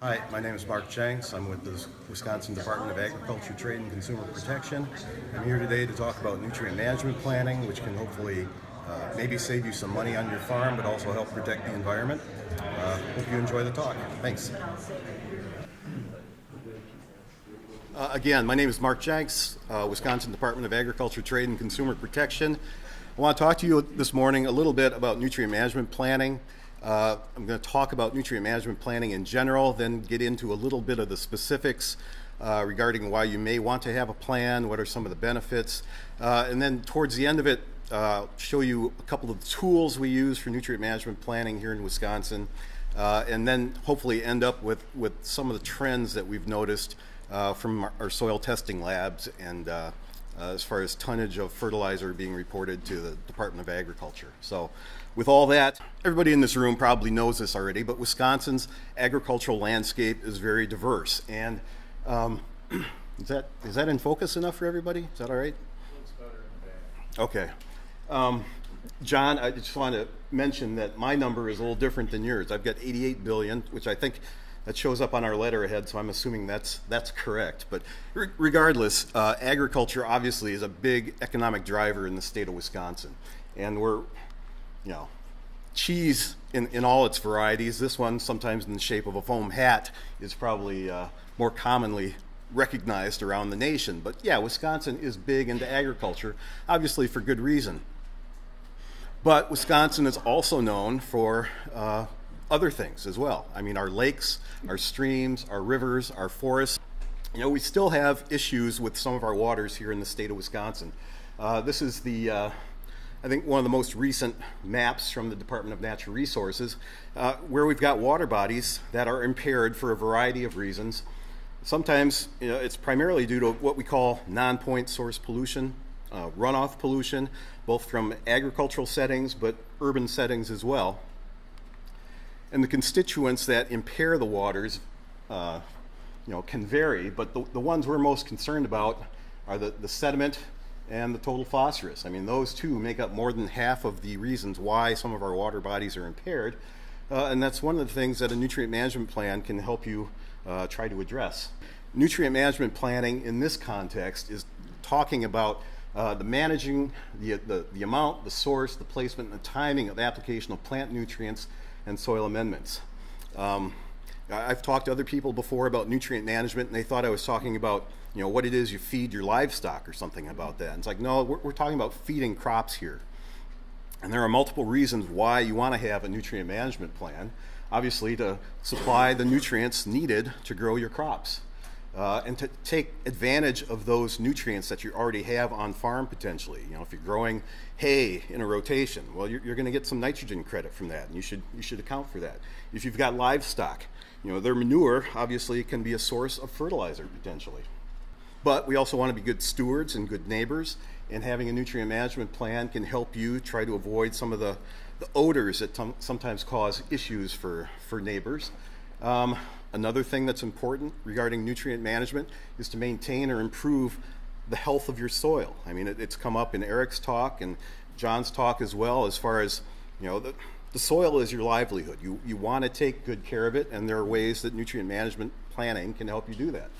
Hi, my name is Mark Jenks. I'm with the Wisconsin Department of Agriculture, Trade, and Consumer Protection. I'm here today to talk about nutrient management planning, which can hopefully maybe save you some money on your farm, but also help protect the environment. Hope you enjoy the talk. Thanks. Again, my name is Mark Jenks, Wisconsin Department of Agriculture, Trade, and Consumer Protection. I want to talk to you this morning a little bit about nutrient management planning. I'm going to talk about nutrient management planning in general, then get into a little bit of the specifics regarding why you may want to have a plan, what are some of the benefits, and then towards the end of it, show you a couple of the tools we use for nutrient management planning here in Wisconsin, and then hopefully end up with some of the trends that we've noticed from our soil testing labs and as far as tonnage of fertilizer being reported to the Department of Agriculture. So with all that, everybody in this room probably knows this already, but Wisconsin's agricultural landscape is very diverse. And is that in focus enough for everybody? Is that all right? Looks better in the back. Okay. John, I just want to mention that my number is a little different than yours. I've got 88 billion, which I think that shows up on our letterhead, so I'm assuming that's correct. But regardless, agriculture obviously is a big economic driver in the state of Wisconsin. And we're, cheese in all its varieties. This one, sometimes in the shape of a foam hat, is probably more commonly recognized around the nation. But yeah, Wisconsin is big into agriculture, obviously for good reason. But Wisconsin is also known for other things as well. I mean, our lakes, our streams, our rivers, our forests. We still have issues with some of our waters here in the state of Wisconsin. This is I think one of the most recent maps from the Department of Natural Resources, where we've got water bodies that are impaired for a variety of reasons. Sometimes it's primarily due to what we call non-point source pollution, runoff pollution, both from agricultural settings but urban settings as well. And the constituents that impair the waters can vary, but the ones we're most concerned about are the sediment and the total phosphorus. I mean, those two make up more than half of the reasons why some of our water bodies are impaired, and that's one of the things that a nutrient management plan can help you try to address. Nutrient management planning in this context is talking about the managing the amount, the source, the placement, and the timing of application of plant nutrients and soil amendments. I've talked to other people before about nutrient management, and they thought I was talking about what it is you feed your livestock or something about that. And it's like, no, we're talking about feeding crops here. And there are multiple reasons why you want to have a nutrient management plan. Obviously, to supply the nutrients needed to grow your crops. And to take advantage of those nutrients that you already have on farm potentially. If you're growing hay in a rotation, well, you're going to get some nitrogen credit from that, and you should account for that. If you've got livestock, their manure obviously can be a source of fertilizer potentially. But we also want to be good stewards and good neighbors, and having a nutrient management plan can help you try to avoid some of the odors that sometimes cause issues for neighbors. Another thing that's important regarding nutrient management is to maintain or improve the health of your soil. I mean, it's come up in Eric's talk and John's talk as well, as far as, the soil is your livelihood. You want to take good care of it, and there are ways that nutrient management planning can help you do that.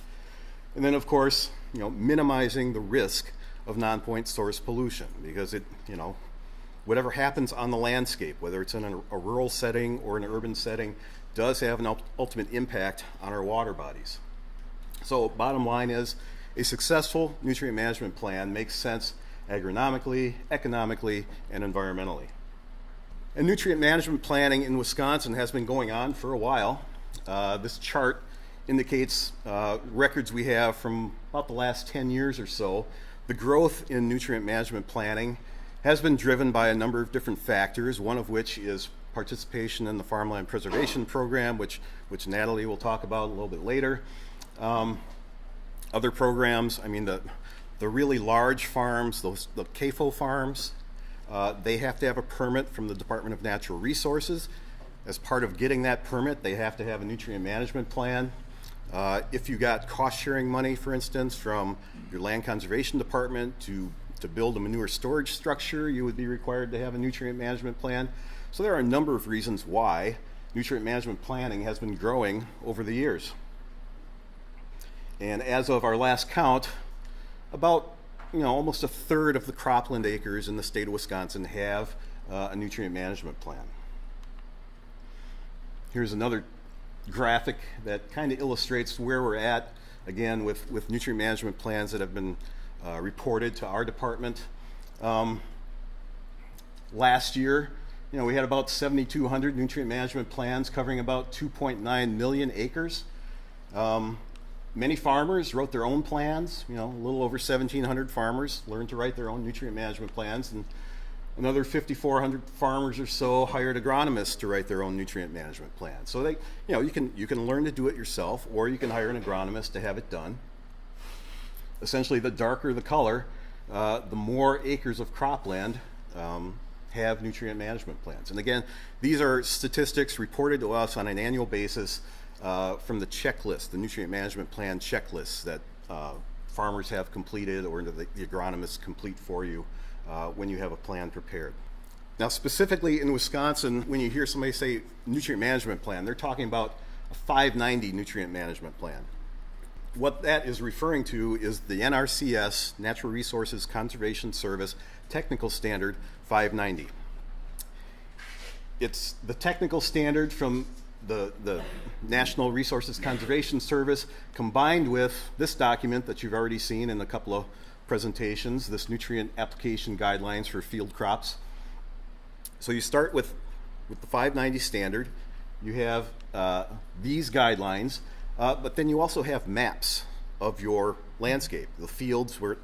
And then, of course, minimizing the risk of non-point source pollution, because whatever happens on the landscape, whether it's in a rural setting or an urban setting, does have an ultimate impact on our water bodies. So bottom line is, a successful nutrient management plan makes sense agronomically, economically, and environmentally. And nutrient management planning in Wisconsin has been going on for a while. This chart indicates records we have from about the last 10 years or so. The growth in nutrient management planning has been driven by a number of different factors, one of which is participation in the Farmland Preservation Program, which Natalie will talk about a little bit later. Other programs, I mean, the really large farms, the CAFO farms, they have to have a permit from the Department of Natural Resources. As part of getting that permit, they have to have a nutrient management plan. If you got cost-sharing money, for instance, from your Land Conservation Department to build a manure storage structure, you would be required to have a nutrient management plan. So there are a number of reasons why nutrient management planning has been growing over the years. And as of our last count, about almost a third of the cropland acres in the state of Wisconsin have a nutrient management plan. Here's another graphic that kind of illustrates where we're at, again, with nutrient management plans that have been reported to our department. Last year, we had about 7,200 nutrient management plans covering about 2.9 million acres. Many farmers wrote their own plans. A little over 1,700 farmers learned to write their own nutrient management plans, and another 5,400 farmers or so hired agronomists to write their own nutrient management plans. So you can learn to do it yourself, or you can hire an agronomist to have it done. Essentially, the darker the color, the more acres of cropland have nutrient management plans. And again, these are statistics reported to us on an annual basis from the checklist, the nutrient management plan checklists that farmers have completed, or the agronomists complete for you when you have a plan prepared. Now, specifically in Wisconsin, when you hear somebody say nutrient management plan, they're talking about a 590 nutrient management plan. What that is referring to is the NRCS, Natural Resources Conservation Service, Technical Standard 590. It's the technical standard from the National Resources Conservation Service combined with this document that you've already seen in a couple of presentations, this nutrient application guidelines for field crops. So you start with the 590 standard. You have these guidelines, but then you also have maps of your landscape, the fields where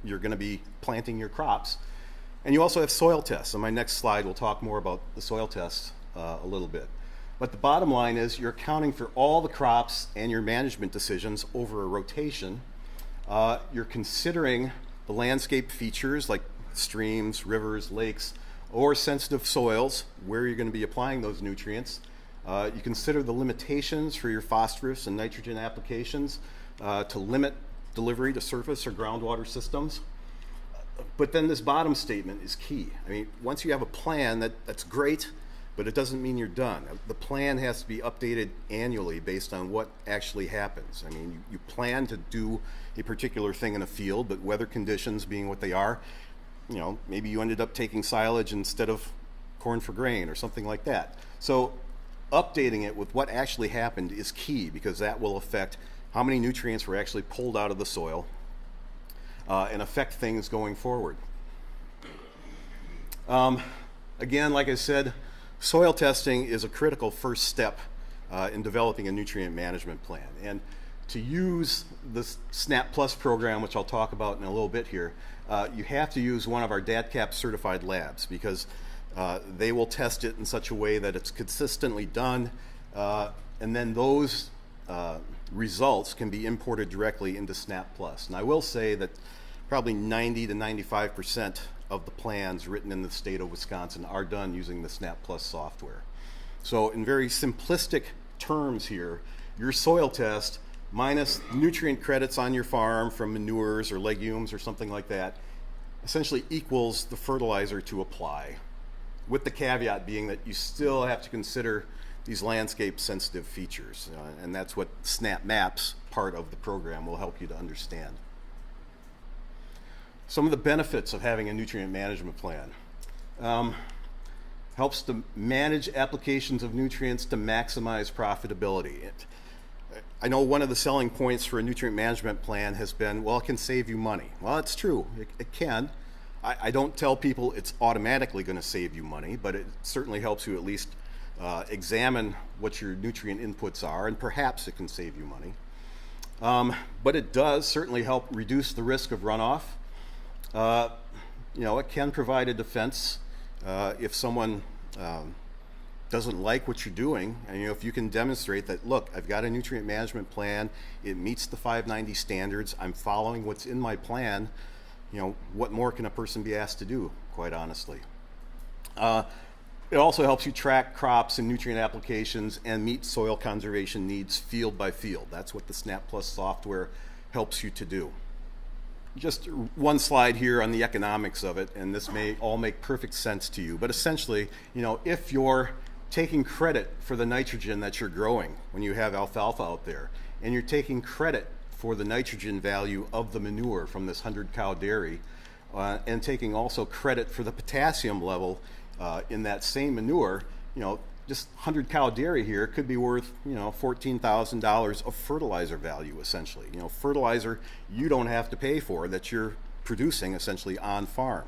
you're going to be planting your crops. And you also have soil tests. On my next slide, we'll talk more about the soil tests a little bit. But the bottom line is you're accounting for all the crops and your management decisions over a rotation. You're considering the landscape features like streams, rivers, lakes, or sensitive soils where you're going to be applying those nutrients. You consider the limitations for your phosphorus and nitrogen applications to limit delivery to surface or groundwater systems. But then this bottom statement is key. I mean, once you have a plan, that's great, but it doesn't mean you're done. The plan has to be updated annually based on what actually happens. I mean, you plan to do a particular thing in a field, but weather conditions being what they are, maybe you ended up taking silage instead of corn for grain or something like that. So updating it with what actually happened is key, because that will affect how many nutrients were actually pulled out of the soil and affect things going forward. Again, like I said, soil testing is a critical first step in developing a nutrient management plan. And to use the SNAP Plus program, which I'll talk about in a little bit here, you have to use one of our DATCP certified labs, because they will test it in such a way that it's consistently done, and then those results can be imported directly into SNAP Plus. And I will say that probably 90 to 95% of the plans written in the state of Wisconsin are done using the SNAP Plus software. So in very simplistic terms here, your soil test minus nutrient credits on your farm from manures or legumes or something like that essentially equals the fertilizer to apply, with the caveat being that you still have to consider these landscape sensitive features, and that's what SnapMaps part of the program will help you to understand. Some of the benefits of having a nutrient management plan. Helps to manage applications of nutrients to maximize profitability. I know one of the selling points for a nutrient management plan has been, well, it can save you money. Well, it's true, it can. I don't tell people it's automatically going to save you money, but it certainly helps you at least examine what your nutrient inputs are, and perhaps it can save you money. But it does certainly help reduce the risk of runoff. It can provide a defense if someone doesn't like what you're doing, and if you can demonstrate that, look, I've got a nutrient management plan, it meets the 590 standards, I'm following what's in my plan, what more can a person be asked to do, quite honestly? It also helps you track crops and nutrient applications and meet soil conservation needs field by field. That's what the SNAP Plus software helps you to do. Just one slide here on the economics of it, and this may all make perfect sense to you, but essentially, if your taking credit for the nitrogen that you're growing when you have alfalfa out there, and you're taking credit for the nitrogen value of the manure from this 100-cow dairy, and taking also credit for the potassium level in that same manure. Just 100-cow dairy here could be worth, $14,000 of fertilizer value, essentially. Fertilizer you don't have to pay for, that you're producing essentially on farm.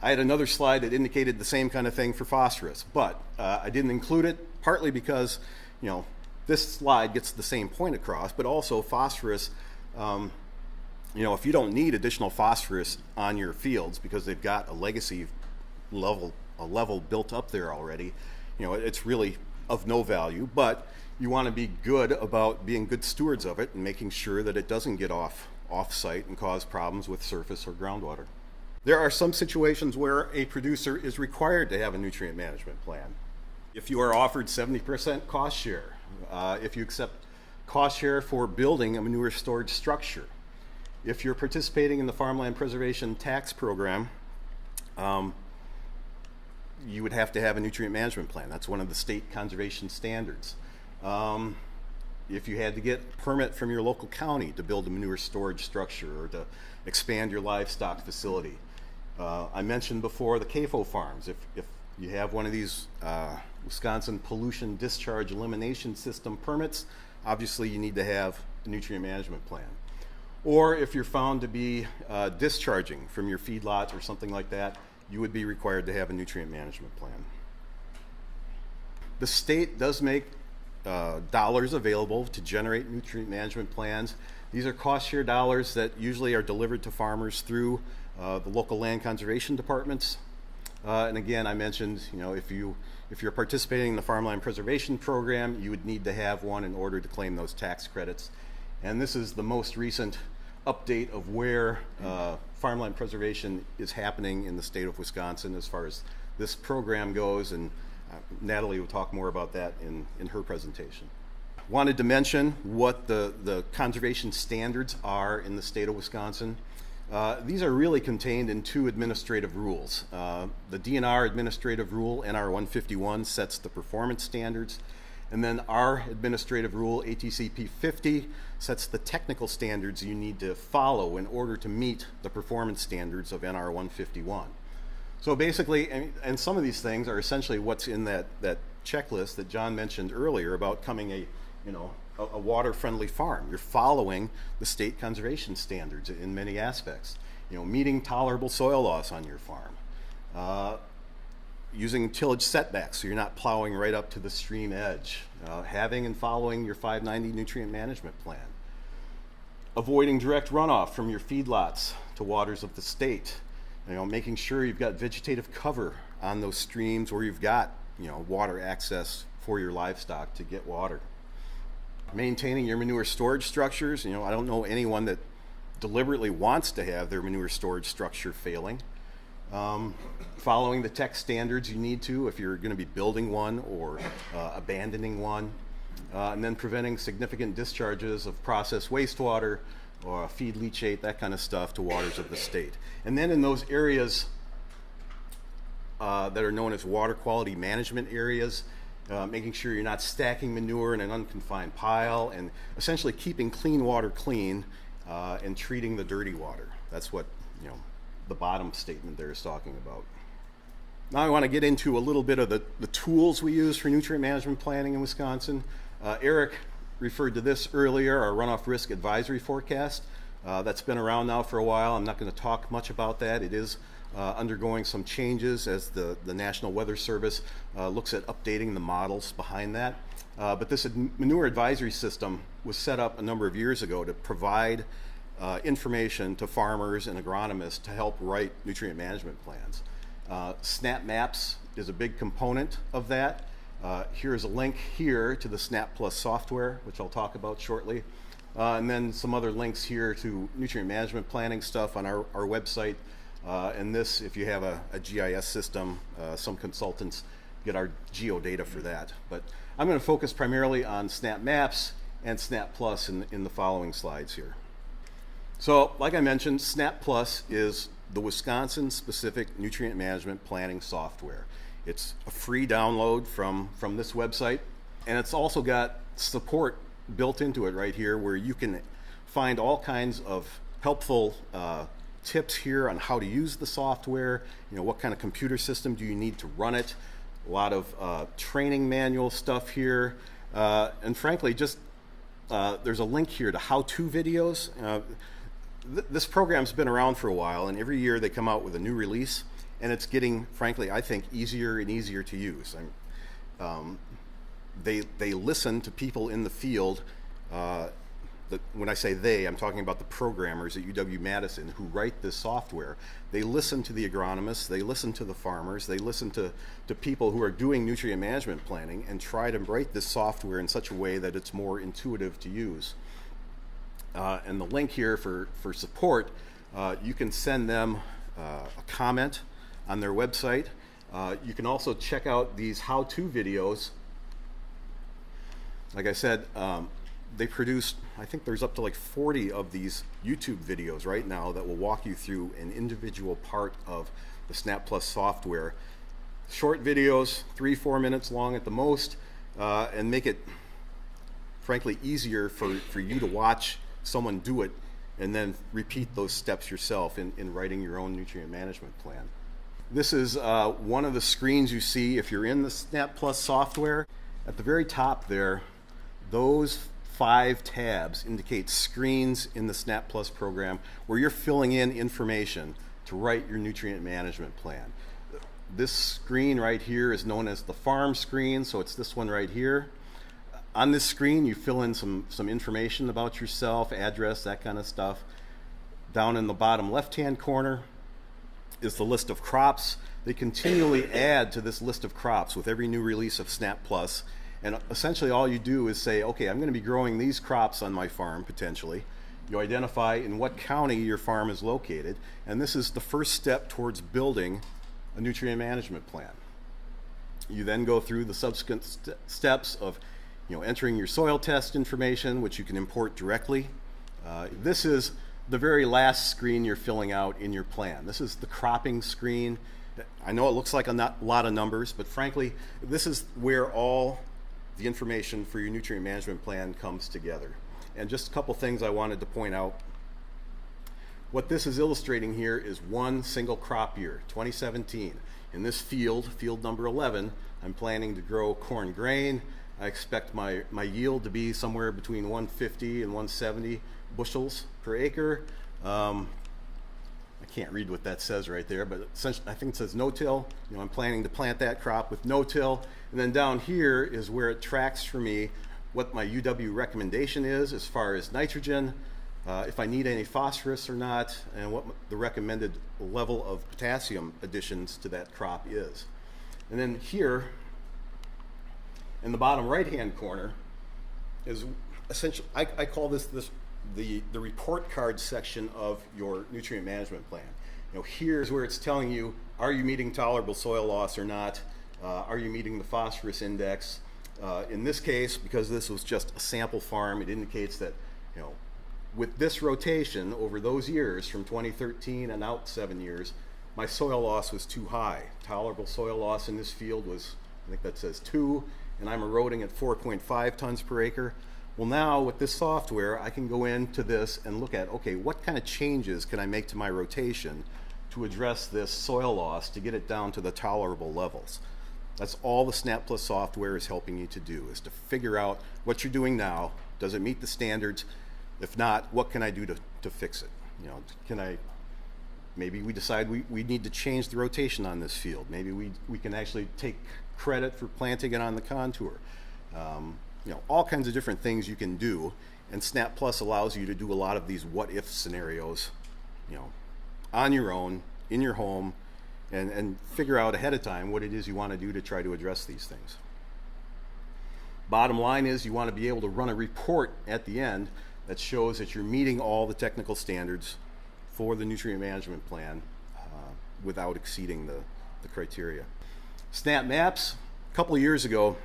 I had another slide that indicated the same kind of thing for phosphorus, but I didn't include it, partly because, this slide gets the same point across, but also phosphorus, if you don't need additional phosphorus on your fields because they've got a legacy level built up there already, it's really of no value, but you want to be good about being good stewards of it and making sure that it doesn't get off-site and cause problems with surface or groundwater. There are some situations where a producer is required to have a nutrient management plan. If you are offered 70% cost share, if you accept cost share for building a manure storage structure, if you're participating in the Farmland Preservation Tax Program, you would have to have a nutrient management plan. That's one of the state conservation standards. If you had to get a permit from your local county to build a manure storage structure or to expand your livestock facility. I mentioned before the CAFO farms. If you have one of these Wisconsin Pollution Discharge Elimination System permits, obviously you need to have a nutrient management plan. Or if you're found to be discharging from your feedlots or something like that, you would be required to have a nutrient management plan. The state does make dollars available to generate nutrient management plans. These are cost share dollars that usually are delivered to farmers through the local land conservation departments. And again, I mentioned, if you're participating in the Farmland Preservation Program, you would need to have one in order to claim those tax credits. And this is the most recent update of where farmland preservation is happening in the state of Wisconsin as far as this program goes, and Natalie will talk more about that in her presentation. Wanted to mention what the conservation standards are in the state of Wisconsin. These are really contained in two administrative rules. The DNR administrative rule, NR 151, sets the performance standards, and then our administrative rule, ATCP 50, sets the technical standards you need to follow in order to meet the performance standards of NR 151. So basically, and some of these things are essentially what's in that checklist that John mentioned earlier about coming a water-friendly farm. You're following the state conservation standards in many aspects. Meeting tolerable soil loss on your farm. Using tillage setbacks so you're not plowing right up to the stream edge. Having and following your 590 nutrient management plan. Avoiding direct runoff from your feedlots to waters of the state. Making sure you've got vegetative cover on those streams where you've got water access for your livestock to get water. Maintaining your manure storage structures. I don't know anyone that deliberately wants to have their manure storage structure failing. Following the tech standards you need to if you're going to be building one or abandoning one. And then preventing significant discharges of processed wastewater or feed leachate, that kind of stuff, to waters of the state. And then in those areas that are known as water quality management areas, making sure you're not stacking manure in an unconfined pile, and essentially keeping clean water clean and treating the dirty water. That's what the bottom statement there is talking about. Now I want to get into a little bit of the tools we use for nutrient management planning in Wisconsin. Eric referred to this earlier, our runoff risk advisory forecast. That's been around now for a while. I'm not going to talk much about that. It is undergoing some changes as the National Weather Service looks at updating the models behind that. But this manure advisory system was set up a number of years ago to provide information to farmers and agronomists to help write nutrient management plans. SnapMaps is a big component of that. Here's a link here to the SnapPlus software, which I'll talk about shortly. And then some other links here to nutrient management planning stuff on our website. And this, if you have a GIS system, some consultants get our geodata for that. But I'm going to focus primarily on SnapMaps and SnapPlus in the following slides here. So, like I mentioned, SnapPlus is the Wisconsin-specific nutrient management planning software. It's a free download from this website, and it's also got support built into it right here where you can find all kinds of helpful tips here on how to use the software, what kind of computer system do you need to run it, a lot of training manual stuff here, and frankly, just there's a link here to how-to videos. This program's been around for a while, and every year they come out with a new release, and it's getting, frankly, I think, easier and easier to use. They listen to people in the field. When I say they, I'm talking about the programmers at UW-Madison who write this software. They listen to the agronomists, they listen to the farmers, they listen to people who are doing nutrient management planning and try to write this software in such a way that it's more intuitive to use. And the link here for support, you can send them a comment on their website. You can also check out these how-to videos. Like I said, they produce, I think there's up to like 40 of these YouTube videos right now that will walk you through an individual part of the SnapPlus software. Short videos, 3-4 minutes long at the most, and make it, frankly, easier for you to watch someone do it and then repeat those steps yourself in writing your own nutrient management plan. This is one of the screens you see if you're in the SnapPlus software. At the very top there, those 5 tabs indicate screens in the SnapPlus program where you're filling in information to write your nutrient management plan. This screen right here is known as the farm screen, so it's this one right here. On this screen, you fill in some information about yourself, address, that kind of stuff. Down in the bottom left-hand corner is the list of crops. They continually add to this list of crops with every new release of SnapPlus. And essentially all you do is say, okay, I'm going to be growing these crops on my farm, potentially. You identify in what county your farm is located, and this is the first step towards building a nutrient management plan. You then go through the subsequent steps of entering your soil test information, which you can import directly. This is the very last screen you're filling out in your plan. This is the cropping screen. I know it looks like a lot of numbers, but frankly, this is where all the information for your nutrient management plan comes together. And just a couple things I wanted to point out. What this is illustrating here is one single crop year, 2017. In this field number 11, I'm planning to grow corn grain. I expect my yield to be somewhere between 150 and 170 bushels per acre. I can't read what that says right there, but essentially I think it says no-till. I'm planning to plant that crop with no-till. And then down here is where it tracks for me what my UW recommendation is as far as nitrogen, if I need any phosphorus or not, and what the recommended level of potassium additions to that crop is. And then here, in the bottom right-hand corner, is essentially, I call this the report card section of your nutrient management plan. Here's where it's telling you, are you meeting tolerable soil loss or not? Are you meeting the phosphorus index? In this case, because this was just a sample farm, it indicates that, with this rotation over those years from 2013 and out 7 years, my soil loss was too high. Tolerable soil loss in this field was, I think that says 2, and I'm eroding at 4.5 tons per acre. Well, now with this software, I can go into this and look at, okay, what kind of changes can I make to my rotation to address this soil loss to get it down to the tolerable levels? That's all the SnapPlus software is helping you to do, is to figure out what you're doing now. Does it meet the standards? If not, what can I do to fix it? Maybe we decide we need to change the rotation on this field. Maybe we can actually take credit for planting it on the contour. All kinds of different things you can do, and SnapPlus allows you to do a lot of these what-if scenarios, on your own, in your home, and figure out ahead of time what it is you want to do to try to address these things. Bottom line is you want to be able to run a report at the end that shows that you're meeting all the technical standards for the nutrient management plan without exceeding the criteria. SnapMaps, a couple of years ago,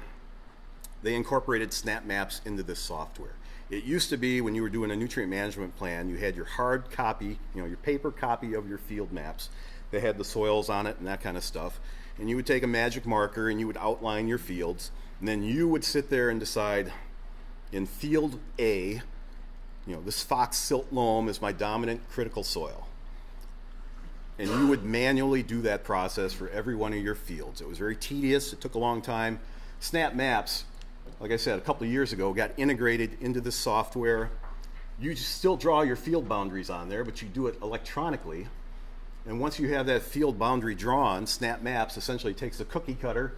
they incorporated SnapMaps into this software. It used to be when you were doing a nutrient management plan, you had your hard copy, your paper copy of your field maps. They had the soils on it and that kind of stuff. And you would take a magic marker and you would outline your fields. And then you would sit there and decide, in field A, this fox silt loam is my dominant critical soil. And you would manually do that process for every one of your fields. It was very tedious. It took a long time. SnapMaps, like I said, a couple of years ago, got integrated into this software. You still draw your field boundaries on there, but you do it electronically. And once you have that field boundary drawn, SnapMaps essentially takes a cookie cutter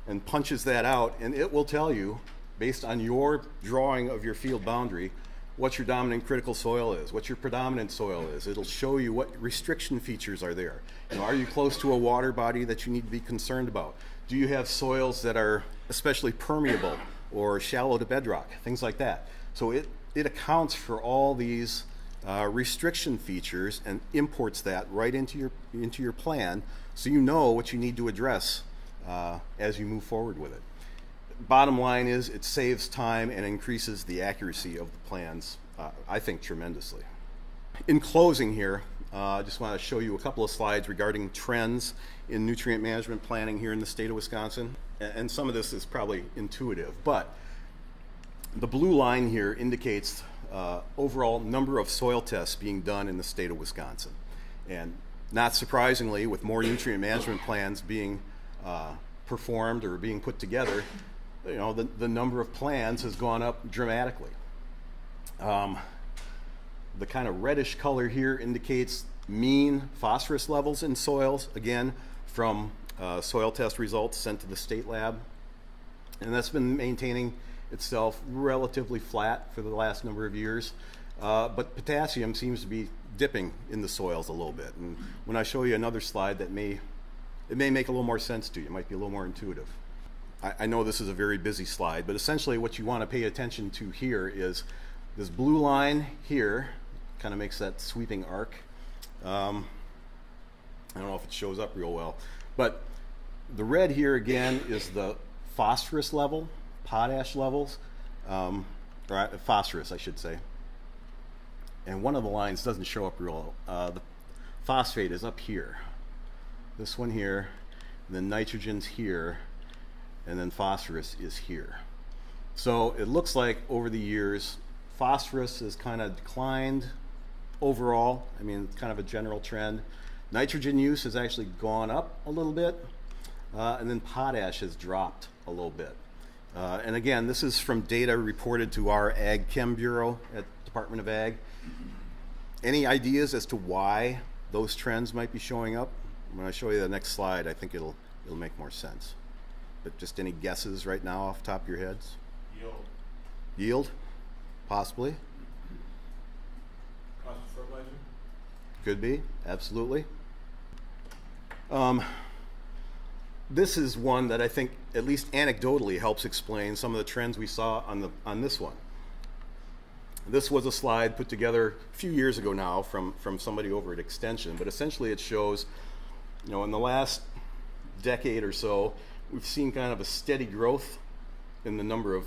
and punches that out, and it will tell you, based on your drawing of your field boundary, what your dominant critical soil is, what your predominant soil is. It'll show you what restriction features are there. Are you close to a water body that you need to be concerned about? Do you have soils that are especially permeable or shallow to bedrock, things like that. So it accounts for all these restriction features and imports that right into your plan, so you know what you need to address as you move forward with it. Bottom line is, it saves time and increases the accuracy of the plans, I think, tremendously. In closing here, I just want to show you a couple of slides regarding trends in nutrient management planning here in the state of Wisconsin. And some of this is probably intuitive, but the blue line here indicates overall number of soil tests being done in the state of Wisconsin. And not surprisingly, with more nutrient management plans being performed or being put together, the number of plans has gone up dramatically. The kind of reddish color here indicates mean phosphorus levels in soils, again, from soil test results sent to the state lab. And that's been maintaining itself relatively flat for the last number of years. But potassium seems to be dipping in the soils a little bit. And when I show you another slide, it may make a little more sense to you. It might be a little more intuitive. I know this is a very busy slide, but essentially what you want to pay attention to here is this blue line here, kind of makes that sweeping arc. I don't know if it shows up real well, but the red here again is the phosphorus level, potash levels, or phosphorus I should say. And one of the lines doesn't show up real well. The phosphate is up here. This one here, then nitrogen's here, and then phosphorus is here. So it looks like over the years, phosphorus has kind of declined overall. I mean, it's kind of a general trend. Nitrogen use has actually gone up a little bit, and then potash has dropped a little bit. And again, this is from data reported to our Ag Chem Bureau at Department of Ag. Any ideas as to why those trends might be showing up? When I show you the next slide, I think it'll make more sense. But just any guesses right now off the top of your heads? Yield? Possibly. Cost of fertilizer? Could be, absolutely. This is one that I think, at least anecdotally, helps explain some of the trends we saw on this one. This was a slide put together a few years ago now from somebody over at Extension, but essentially it shows, in the last decade or so, we've seen kind of a steady growth in the number of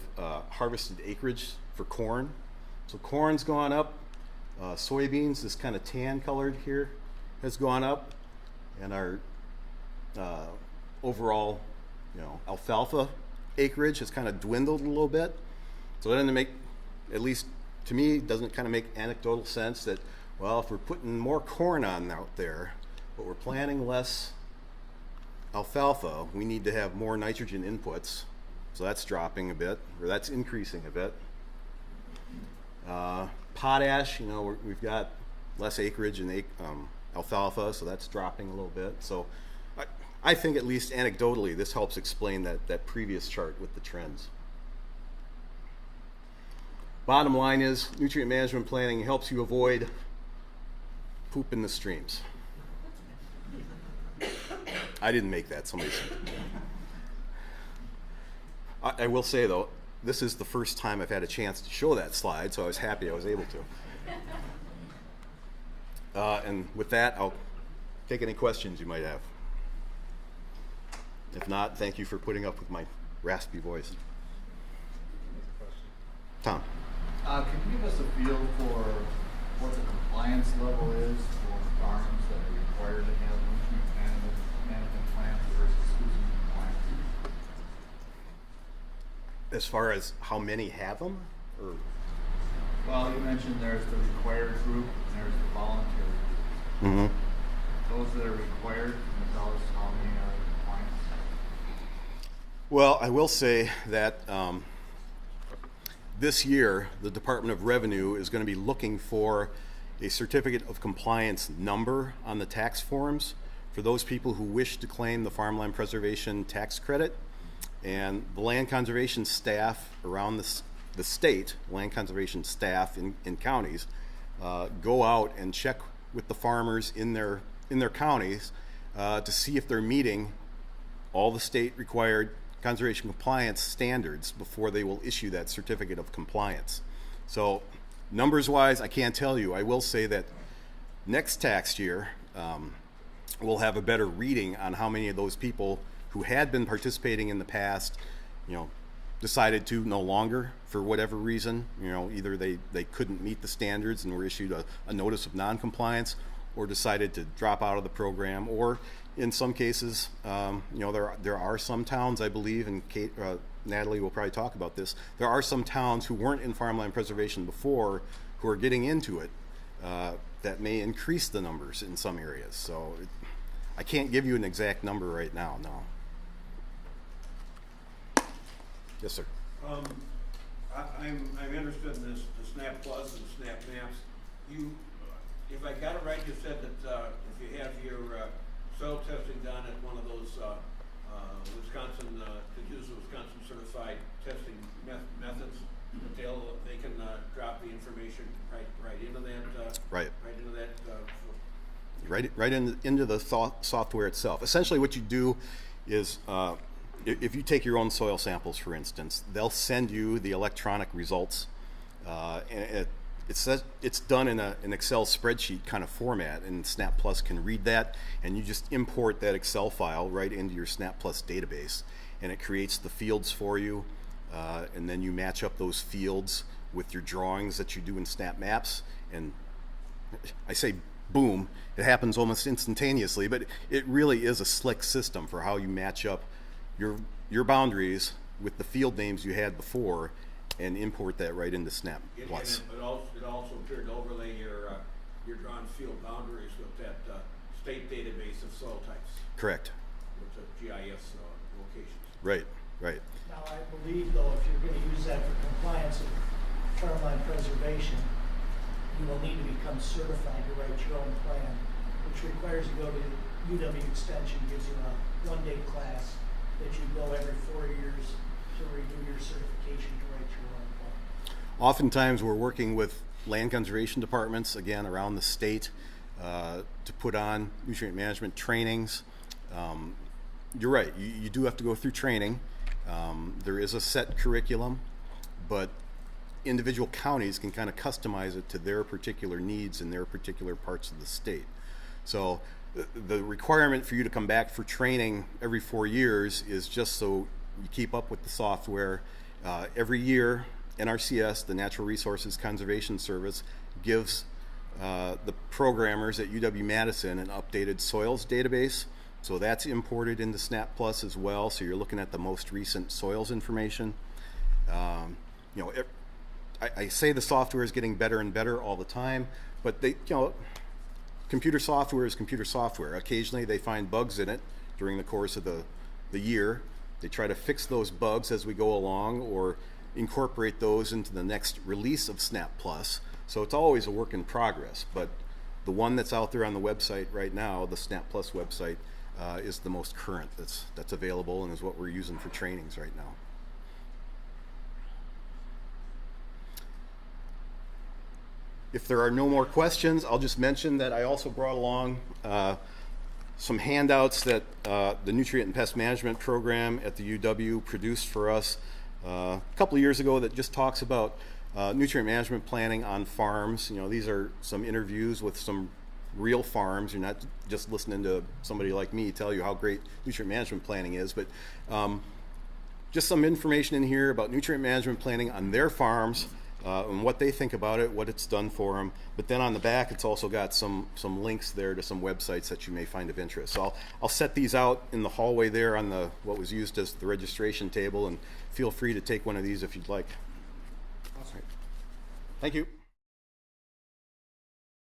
harvested acreage for corn. So corn's gone up, soybeans, this kind of tan colored here, has gone up, and our overall, alfalfa acreage has kind of dwindled a little bit. So it doesn't make, at least to me, doesn't kind of make anecdotal sense that, well, if we're putting more corn on out there, but we're planting less alfalfa, we need to have more nitrogen inputs. So that's dropping a bit, or that's increasing a bit. Potash, we've got less acreage in alfalfa, so that's dropping a little bit. So I think, at least anecdotally, this helps explain that previous chart with the trends. Bottom line is, nutrient management planning helps you avoid poop in the streams. I didn't make that, somebody said. I will say, though, this is the first time I've had a chance to show that slide, so I was happy I was able to. And with that, I'll take any questions you might have. If not, thank you for putting up with my raspy voice. Tom. Can you give us a feel for what the compliance level is for farms that are required to have nutrient management plans versus who's in compliance? As far as how many have them? Or Well, you mentioned there's the required group and there's the voluntary group. Those that are required, can you tell us how many are in compliance? Well, I will say that this year, the Department of Revenue is going to be looking for a certificate of compliance number on the tax forms for those people who wish to claim the farmland preservation tax credit. And the land conservation staff around the state, land conservation staff in counties, go out and check with the farmers in their counties to see if they're meeting all the state required conservation compliance standards before they will issue that certificate of compliance. So numbers wise, I can't tell you. I will say that next tax year, we'll have a better reading on how many of those people who had been participating in the past, decided to no longer for whatever reason. Either they couldn't meet the standards and were issued a notice of non-compliance, or decided to drop out of the program, or in some cases, there are some towns, I believe, and Natalie will probably talk about this, there are some towns who weren't in farmland preservation before who are getting into it that may increase the numbers in some areas. So I can't give you an exact number right now, no. Yes, sir. I'm interested in this, the Snap Plus and SnapMaps. If I got it right, you said that if you have your soil testing done at one of those Wisconsin, to use the Wisconsin certified testing methods, that they can drop the information right into that. Right into the software itself. Essentially, what you do is, if you take your own soil samples, for instance, they'll send you the electronic results, and it says it's done in an Excel spreadsheet kind of format, and Snap Plus can read that, and you just import that Excel file right into your Snap Plus database, and it creates the fields for you, and then you match up those fields with your drawings that you do in SnapMaps, and I say boom, it happens almost instantaneously, but it really is a slick system for how you match up your boundaries with the field names you had before and import that right into Snap Plus. It also appeared to overlay your drawn field boundaries with that state database of soil types. Correct. With the GIS locations. Right. Now, I believe, though, if you're going to use that for compliance with farmland preservation, you will need to become certified to write your own plan, which requires you to go to UW Extension, gives you a one-day class that you go every 4 years to renew your certification to write your own plan. Oftentimes we're working with land conservation departments, again, around the state, to put on nutrient management trainings. You're right, you do have to go through training. There is a set curriculum, but individual counties can kind of customize it to their particular needs in their particular parts of the state. So the requirement for you to come back for training every 4 years is just so you keep up with the software. Every year, NRCS, the Natural Resources Conservation Service, gives the programmers at UW-Madison an updated soils database. So that's imported into Snap Plus as well. So you're looking at the most recent soils information. I say the software is getting better and better all the time, but computer software is computer software. Occasionally they find bugs in it during the course of the year. They try to fix those bugs as we go along or incorporate those into the next release of Snap Plus. So it's always a work in progress, but the one that's out there on the website right now, the Snap Plus website, is the most current that's available and is what we're using for trainings right now. If there are no more questions, I'll just mention that I also brought along some handouts that the Nutrient and Pest Management program at the UW produced for us a couple of years ago that just talks about nutrient management planning on farms. These are some interviews with some real farms. You're not just listening to somebody like me tell you how great nutrient management planning is, but just some information in here about nutrient management planning on their farms and what they think about it, what it's done for them. But then on the back, it's also got some links there to some websites that you may find of interest. So I'll set these out in the hallway there on the what was used as the registration table, and feel free to take one of these if you'd like. Awesome. Thank you.